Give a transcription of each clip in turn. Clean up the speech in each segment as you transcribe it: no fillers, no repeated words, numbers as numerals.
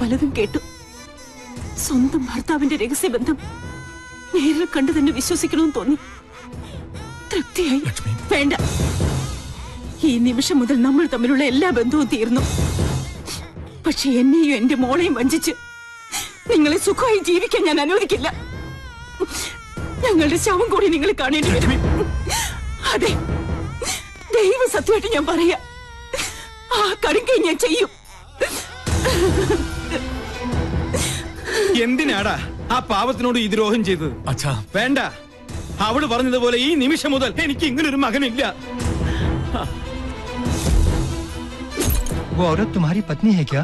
പലതും കേട്ടു. സ്വന്തം ഭർത്താവിന്റെ രഹസ്യബന്ധം നേരിൽ കണ്ടു തന്നെ വിശ്വസിക്കണമെന്ന് തോന്നി. തൃപ്തിയായി. വേണ്ട, ഈ നിമിഷം മുതൽ നമ്മൾ തമ്മിലുള്ള എല്ലാ ബന്ധവും തീർന്നു. പക്ഷെ എന്നെയും എന്റെ മോളെയും വഞ്ചിച്ച് നിങ്ങളെ സുഖമായി ജീവിക്കാൻ ഞാൻ അനുവദിക്കില്ല. ഞങ്ങളുടെ ശവം കൂടി നിങ്ങൾ കാണേണ്ടി വരും. അതെ, ദൈവ സത്യമായിട്ട് ഞാൻ പറയാ, ആ കടുങ്കൈ ഞാൻ ചെയ്യും. എന്തിനാടാ ആ പാവത്തിനോട് ഈ ദ്രോഹം ചെയ്തത്? അച്ഛാ വേണ്ട, അവള് പറഞ്ഞതുപോലെ ഈ നിമിഷം മുതൽ എനിക്ക് ഇങ്ങനൊരു മകനില്ല. वो औरत तुम्हारी पत्नी है क्या?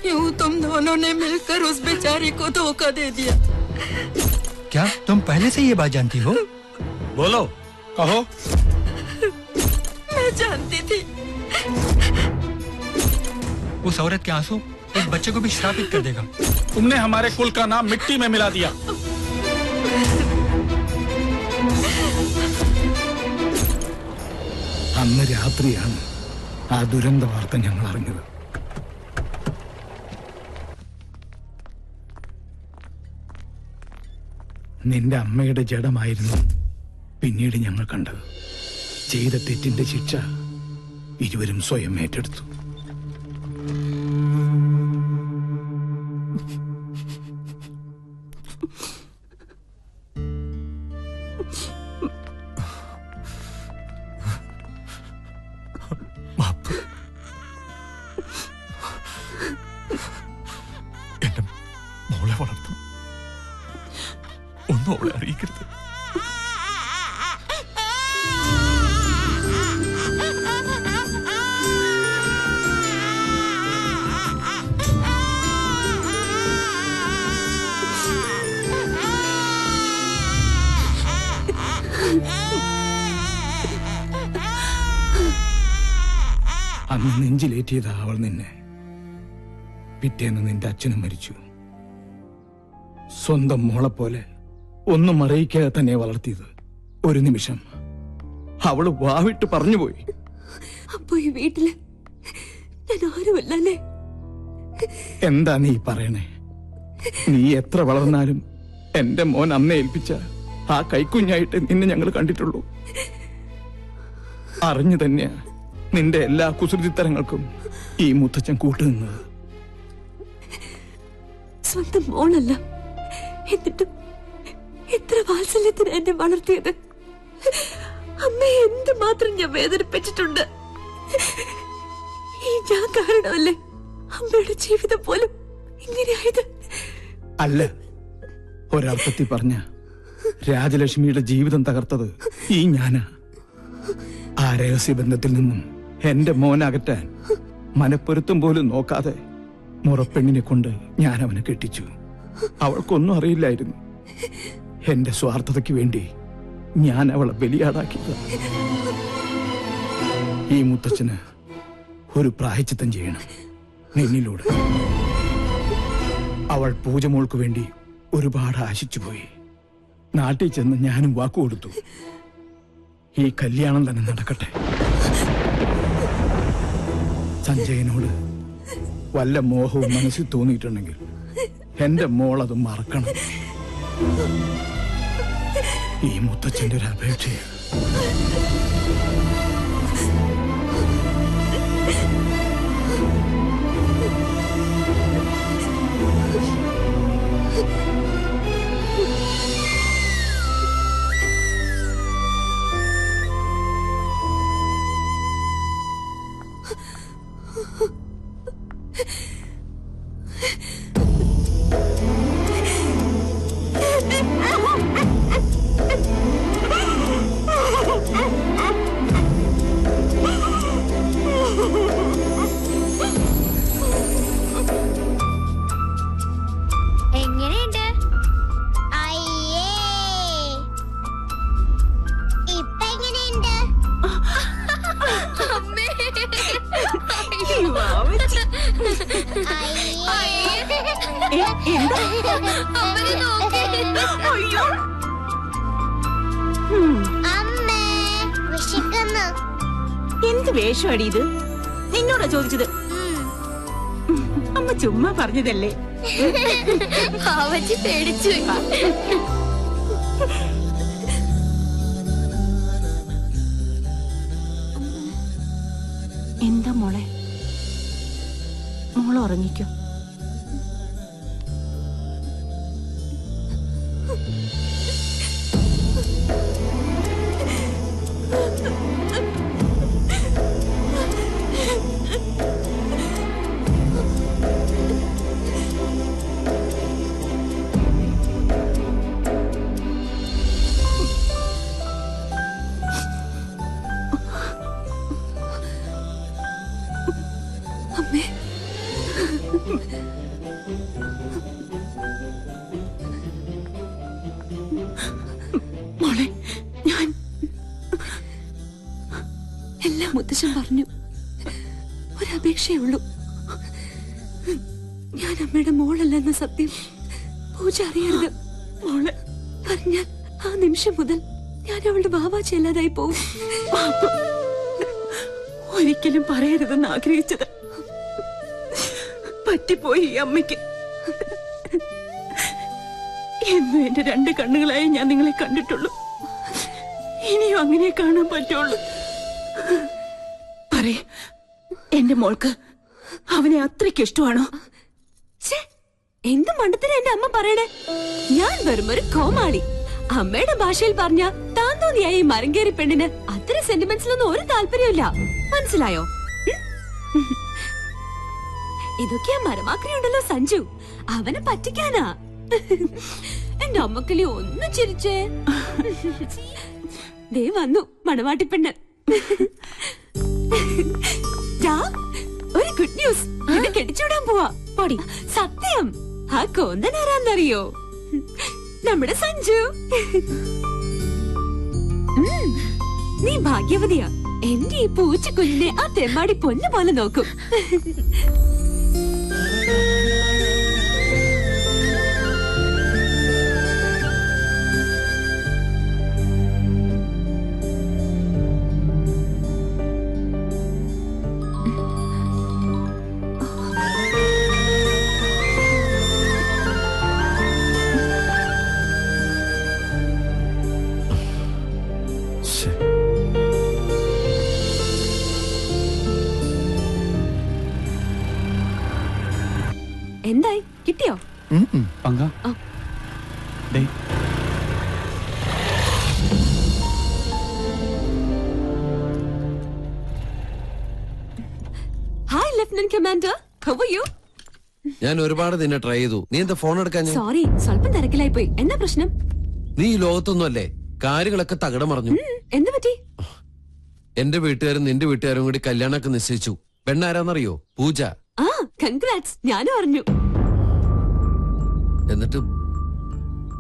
यूं तुम दोनों ने मिलकर उस बेचारी को धोखा दे दिया। क्या तुम पहले से ये बात जानती हो? बोलो, कहो। मैं जानती थी। उस औरत के आंसू एक बच्चे को भी श्रापित कर देगा। तुमने हमारे कुल का नाम मिट्टी में मिला दिया। അന്ന് രാത്രിയാണ് ആ ദുരന്ത വാർത്ത ഞങ്ങൾ അറിഞ്ഞത്. നിന്റെ അമ്മയുടെ ജഡമായിരുന്നു പിന്നീട് ഞങ്ങൾ കണ്ടത്. ചെയ്ത തെറ്റിന്റെ ശിക്ഷ ഇരുവരും സ്വയം ഏറ്റെടുത്തു. എന്റെ മോളെ വളർത്തും, ഒന്നും അവളെ അറിയിക്കരുത്. അന്ന് നെഞ്ചിലേറ്റിയതാ അവൾ നിന്നെ. പിറ്റേന്ന് നിന്റെ അച്ഛനും മരിച്ചു. സ്വന്തം മോളെ പോലെ ഒന്നും അറിയിക്കാതെ തന്നെ വളർത്തിയത്. ഒരു നിമിഷം അവള് വാവിട്ട് പറഞ്ഞുപോയി. അപ്പൊ ഈ വീട്ടില് ഞാൻ ആരുമല്ലേ? എന്താ നീ പറയണേ? നീ എത്ര വളർന്നാലും എന്റെ മോൻ അമ്മയെ ഏൽപ്പിച്ച ആ കൈക്കുഞ്ഞായിട്ട് നിന്നെ ഞങ്ങൾ കണ്ടിട്ടുള്ളൂ. അറിഞ്ഞു തന്നെയാ നിന്റെ എല്ലാ കുസൃതിത്തരങ്ങൾക്കും ഈ മുത്തച്ഛൻ കൂട്ടുനിന്നത്. സ്വന്തം മോളല്ല, എന്നിട്ടും എത്ര വാത്സല്യത്തിന് എന്നെ വളർത്തിയത്. അമ്മയെ എന്തുമാത്രം ഞാൻ വേദനിപ്പിച്ചിട്ടുണ്ട്. ഈ ഞാൻ കാരണമല്ലേ അമ്മയുടെ ജീവിതം പോലും ഇങ്ങനെയായത്? അല്ല, ഒരർത്ഥത്തിൽ പറഞ്ഞ രാജലക്ഷ്മിയുടെ ജീവിതം തകർത്തത് ഈ ഞാനാ. ആ രഹസ്യബന്ധത്തിൽ നിന്നും എന്റെ മോനകറ്റാൻ മനപ്പൊരുത്തം പോലും നോക്കാതെ മുറപ്പെണ്ണിനെ കൊണ്ട് ഞാൻ അവനെ കെട്ടിച്ചു. അവൾക്കൊന്നും അറിയില്ലായിരുന്നു. എന്റെ സ്വാർത്ഥതയ്ക്ക് വേണ്ടി ഞാൻ അവളെ ബലിയാടാക്കിയത്. ഈ മുത്തച്ഛന് ഒരു പ്രായശ്ചിത്തം ചെയ്യണം നിന്നിലൂടെ. അവൾ പൂജമോൾക്ക് വേണ്ടി ഒരുപാട് ആശിച്ചുപോയി. നാട്ടിൽ ചെന്ന് ഞാനും വാക്കുകൊടുത്തു, ഈ കല്യാണം തന്നെ നടക്കട്ടെ. സഞ്ജയനോട് വല്ല മോഹവും മനസ്സിൽ തോന്നിയിട്ടുണ്ടെങ്കിൽ എന്റെ മോളത് മറക്കണം. ഈ മുത്തച്ഛന്റെ ഒരു അപേക്ഷയാണ്. എന്ത് വേഷമാടി ഇത്? നിന്നോടാ ചോദിച്ചത്. അമ്മ അമ്മ ചുമ്മാ പറഞ്ഞതല്ലേ. പാവച്ചി പേടിച്ചു. എന്താ മോളെ? മോള് ഉറങ്ങിക്കോ. മോളെ, ഞാൻ എല്ലാം മുത്തശ്ശൻ പറഞ്ഞു. ഒരപേക്ഷയേ ഉള്ളൂ. ഞാൻ അമ്മയുടെ മോളല്ലെന്ന സത്യം പൂജ അറിയരുത്. മോളെ പറഞ്ഞാൽ ആ നിമിഷം മുതൽ ഞാൻ അവളുടെ ബാബാച്ചല്ലാതായി പോകും. ഒരിക്കലും പറയരുതെന്ന് ആഗ്രഹിച്ചത് പറ്റിപ്പോയി ഈ അമ്മയ്ക്ക്. എന്നും എന്റെ 2 കണ്ണുകളായി ഞാൻ നിങ്ങളെ കണ്ടിട്ടുള്ളൂ. ഇനിയും അങ്ങനെ കാണാൻ പറ്റുള്ളൂ. പറയ്, എന്റെ മോൾക്ക് അവനെ അത്രയ്ക്ക് ഇഷ്ടമാണോ? എന്ത് മണ്ടത്തിന് എന്റെ അമ്മ പറയണേ? ഞാൻ വെറും ഒരു കോമാളി. അമ്മയുടെ ഭാഷയിൽ പറഞ്ഞ താൻ തോന്നിയായി മരങ്കേറി പെണ്ണിന് അത്ര സെന്റിമെന്റ്സിലൊന്നും ഒരു താല്പര്യമില്ല. മനസ്സിലായോ? ഇതൊക്കെയാ മരമാക്രിയുണ്ടല്ലോ സഞ്ജു, അവനെ പറ്റിക്കാനാ. എന്റെ അമ്മക്കിളി ഒന്ന് ചിരിച്ചേ. ദേ വന്നു മണവാട്ടിപ്പെണ്ണ്. ഒരു ഗുഡ് ന്യൂസ്, എന്നെ കെട്ടിച്ചൂടാൻ പോവാ. പൊടി സത്യം. ആ കോന്തൻ ആരാന്നറിയോ? നമ്മുടെ സഞ്ജു. നീ ഭാഗ്യവതിയാ. എന്റെ ഈ പൂച്ചക്കുഞ്ഞിനെ ആ തെമ്മാടി പൊന്നു പോലെ നോക്കും. എന്തായി, കിട്ടിയോ? പങ്ക hi lieutenant commander, how are you? ഞാൻ ഒരുപാട് നിന്നെ ട്രൈ ചെയ്തു. നീ എന്താ ഫോൺ എടുക്കാൻ? സോറി, സ്വല്പം തിരക്കിലായി പോയി. എന്താ പ്രശ്നം? നീ ഈ ലോകത്തൊന്നും അല്ലേ, കാര്യങ്ങളൊക്കെ തകിടം മറിഞ്ഞു. എന്ത് പറ്റി? എന്റെ വീട്ടുകാരും നിന്റെ വീട്ടുകാരും കൂടി കല്യാണമൊക്കെ നിശ്ചയിച്ചു. പെണ്ണാരാന്നറിയോ? പൂജ. ആ, കൺഗ്രാറ്റ്സ്. ഞാനും അറിഞ്ഞു. എന്നിട്ട്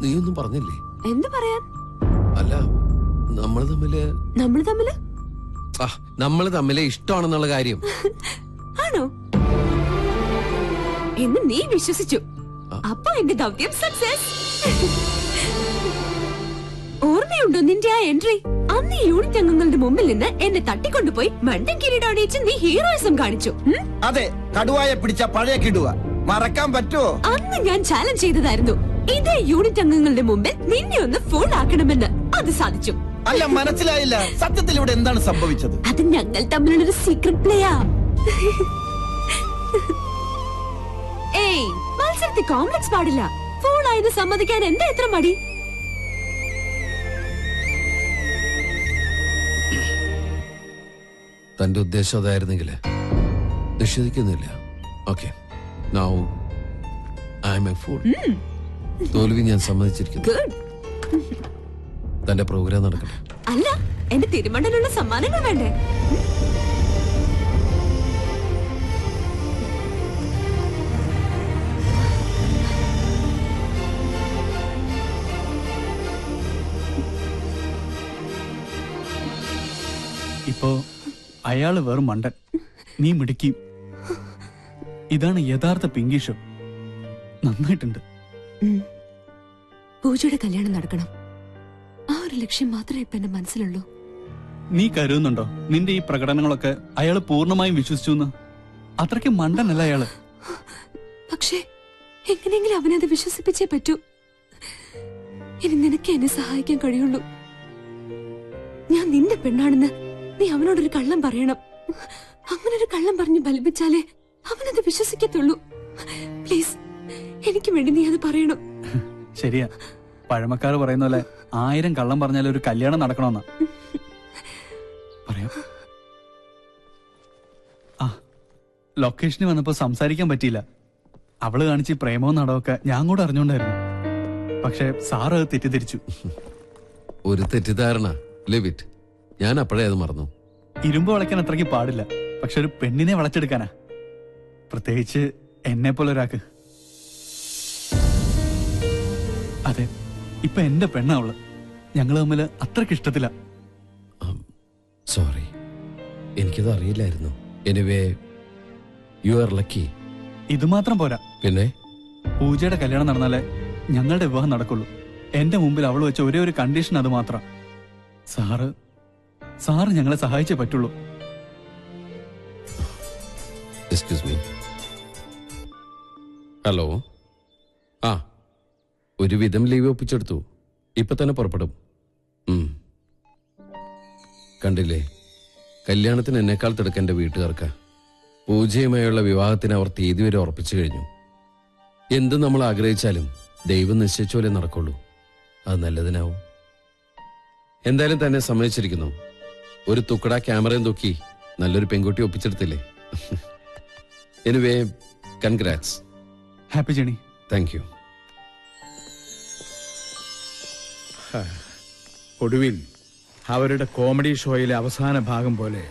നീയൊന്നും പറഞ്ഞില്ലേ? എന്ത് പറയാൻ? അല്ല, നമ്മള് തമ്മില് നമ്മള് തമ്മിലെ ഇഷ്ടമാണെന്നുള്ള കാര്യം. ആണോ എന്ന് നീ വിശ്വസിച്ചു? അപ്പൊ എന്റെ ദൗത്യം സക്സസ്. ഓർമ്മയുണ്ടോ നിന്റെ ആ എൻട്രി? അന്ന് ഈ യൂണിറ്റ് അംഗങ്ങളുടെ മുമ്പിൽ നിന്ന് എന്നെ തട്ടിക്കൊണ്ടുപോയി മണ്ടൻ കിരീടണിയിച്ച് നീ ഹീറോയിസം കാണിച്ചു. അതെ, കടുവായെ പിടിച്ച പഴയ കിടുവ മറക്കാൻ പറ്റുമോ? അന്ന് ഞാൻ ചാലഞ്ച് ചെയ്തതായിരുന്നു, ഇതേ യൂണിറ്റ് അംഗങ്ങളുടെ മുമ്പിൽ നിന്നെ ഒന്ന് ഫോൺ ആക്കണമെന്ന്. അത് സാധിച്ചു. അല്ല, മനസ്സിലായില്ല. സത്യത്തിൽ ഇവിടെ എന്താണ് സംഭവിച്ചത്? അത് ഞങ്ങൾ തമ്മിലുള്ളൊരു സീക്രട്ട് പ്ലേയാ. ഏയ്, മത്സരത്തിൽ കോംപ്ലക്സ് പാടില്ല. ഫോൺ ആയെന്ന് സമ്മതിക്കാൻ എന്താ എത്ര മടി? തന്റെ ഉദ്ദേശം അതായിരുന്നെങ്കില് നിഷേധിക്കുന്നില്ല. Okay, now I am a fool. തോൽവി ഞാൻ സമ്മതിച്ചിരിക്കുന്നു. ഗുഡ്. തന്റെ പ്രോഗ്രാം നടക്കട്ടെ. അല്ല, എന്റെ തിരുമണ്ടനുള്ള സമ്മാനങ്ങൾ വേണ്ടേ? ഇപ്പോ അയാള് വെറും മണ്ടൻ, നീ മിടുക്കി. ഇതാണ് യഥാർത്ഥ പിങ്കി ഷോ. നന്നായിട്ടുണ്ട്. പൂജയുടെ കല്യാണം നടക്കണം. ആ ഒരു ലക്ഷ്യം മാത്രമേ ഇപ്പൊ എന്റെ മനസ്സിലുള്ളൂ. നീ കരുതുന്നുണ്ടോ നിന്റെ ഈ പ്രകടനങ്ങളൊക്കെ അയാള് പൂർണ്ണമായും വിശ്വസിച്ചു? അത്രയ്ക്ക് മണ്ടനല്ല അയാള്. എങ്ങനെയെങ്കിലും അവനത് വിശ്വസിപ്പിച്ചേ പറ്റൂ. ഇനി നിനക്ക് എന്നെ സഹായിക്കാൻ കഴിയുള്ളൂ. ഞാൻ നിന്റെ പെണ്ണാണെന്ന് നീ അവനോടൊരു കള്ളം പറയണം. അങ്ങനെ ഒരു കള്ളം പറഞ്ഞ് ബലിപ്പിച്ചാലേ അവനത് വിശ്വസിക്കത്തുള്ളൂ. പ്ലീസ്, എനിക്ക് വേണ്ടി നീ അത് പറയണം. ശരിയാ, പഴമക്കാർ പറയുന്ന പോലെ 1000 കള്ളം പറഞ്ഞാൽ ഒരു കല്യാണം നടക്കണമെന്നാ പറയാം. ആ, ലൊക്കേഷനിൽ വന്നപ്പോ സംസാരിക്കാൻ പറ്റിയില്ല. അവള് കാണിച്ച് പ്രേമവും നടവൊക്കെ ഞാൻ കൂടെ അറിഞ്ഞോണ്ടായിരുന്നു. പക്ഷെ സാറ് അത് തെറ്റിദ്ധരിച്ചു. ഒരു തെറ്റിദ്ധാരണ, ലിവിറ്റ്. ഞാൻ അപ്പോഴേ അത് മറന്നു. ഇരുമ്പ് വളയ്ക്കാൻ അത്രയ്ക്ക് പാടില്ല, പക്ഷെ ഒരു പെണ്ണിനെ വളച്ചെടുക്കാനാ, പ്രത്യേകിച്ച് എന്നെ പോലെ ഒരാൾക്ക്. അതെ, ഇപ്പൊ എന്റെ പെണ്ണാ അവള്. ഞങ്ങള് തമ്മിൽ അത്രയ്ക്ക് ഇഷ്ടത്തില്ല. സോറി, എനിക്കത് അറിയില്ലായിരുന്നു. Anyway, you are lucky. ഇത് മാത്രം പോരാ, പിന്നെ പൂജയുടെ കല്യാണം നടന്നാലേ ഞങ്ങളുടെ വിവാഹം നടക്കുള്ളൂ. എന്റെ മുമ്പിൽ അവൾ വെച്ച ഒരേ ഒരു കണ്ടീഷൻ അത് മാത്രം. സാറ് ഞങ്ങളെ സഹായിച്ചേ പറ്റുള്ളൂ. Excuse me. ഹലോ. ആ, ഒരുവിധം ലീവ് ഒപ്പിച്ചെടുത്തു. ഇപ്പൊ തന്നെ പുറപ്പെടും. കണ്ടില്ലേ, കല്യാണത്തിന് എന്നെക്കാൾ തിടുക്കം എന്റെ വീട്ടുകാർക്ക്. പൂജയുമായുള്ള വിവാഹത്തിന് അവർ തീയതി വരെ ഉറപ്പിച്ചു കഴിഞ്ഞു. എന്ത് നമ്മൾ ആഗ്രഹിച്ചാലും ദൈവം നിശ്ചയിച്ച പോലെ നടക്കുള്ളൂ. അത് നല്ലതിനാവും. എന്തായാലും തന്നെ സമ്മതിച്ചിരിക്കുന്നു. ഒരു തുക്കട ക്യാമറയും തൂക്കി നല്ലൊരു പെൺകുട്ടി ഒപ്പിച്ചെടുത്തില്ലേ. Anyway, congrats. Happy journey. Thank you. ഒടുവിൽ അവരുടെ കോമഡി ഷോയിലെ അവസാന ഭാഗം പോലെ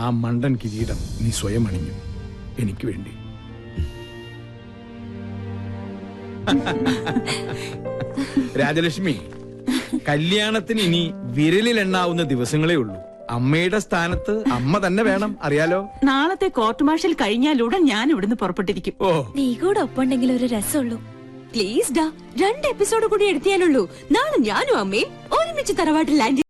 ആ മണ്ടൻ കിരീടം നീ സ്വയം അണിഞ്ഞു എനിക്ക് വേണ്ടി. രാജലക്ഷ്മി, കല്യാണത്തിന് ഇനി വിരലിൽ എണ്ണാവുന്ന ദിവസങ്ങളേ ഉള്ളൂ. അമ്മയുടെ സ്ഥാനത്ത് അമ്മ തന്നെ വേണം, അറിയാലോ. നാളത്തെ കോർട്ട് മാർഷൽ കഴിഞ്ഞാലുടൻ ഞാൻ ഇവിടുന്ന് പുറപ്പെട്ടിരിക്കും. നീ കൂടെ ഒപ്പുണ്ടെങ്കിൽ ഒരു രസമുള്ളൂ. പ്ലീസ് ഡാ, 2 എപ്പിസോഡ് കൂടി എടുത്തിയാലുള്ളൂ നാളെ ഞാനും അമ്മയും ഒരുമിച്ച് തറവാട്ടിൽ ലാൻഡ്